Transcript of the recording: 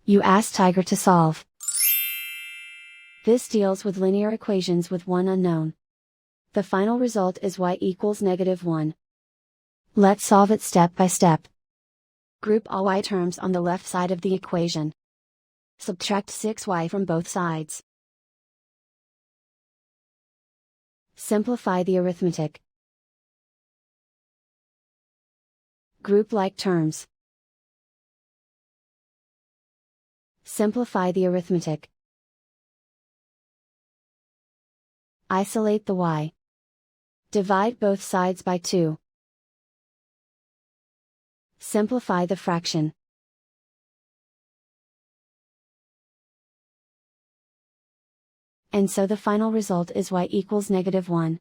You ask Tiger to solve. This deals with linear equations with one unknown. The final result is y equals -1. Let's solve it step by step. Group all y terms on the left side of the equation. Subtract 6y from both sides. Simplify the arithmetic. Group like terms. Simplify the arithmetic. Isolate the y. Divide both sides by 2. Simplify the fraction. And so the final result is y equals -1.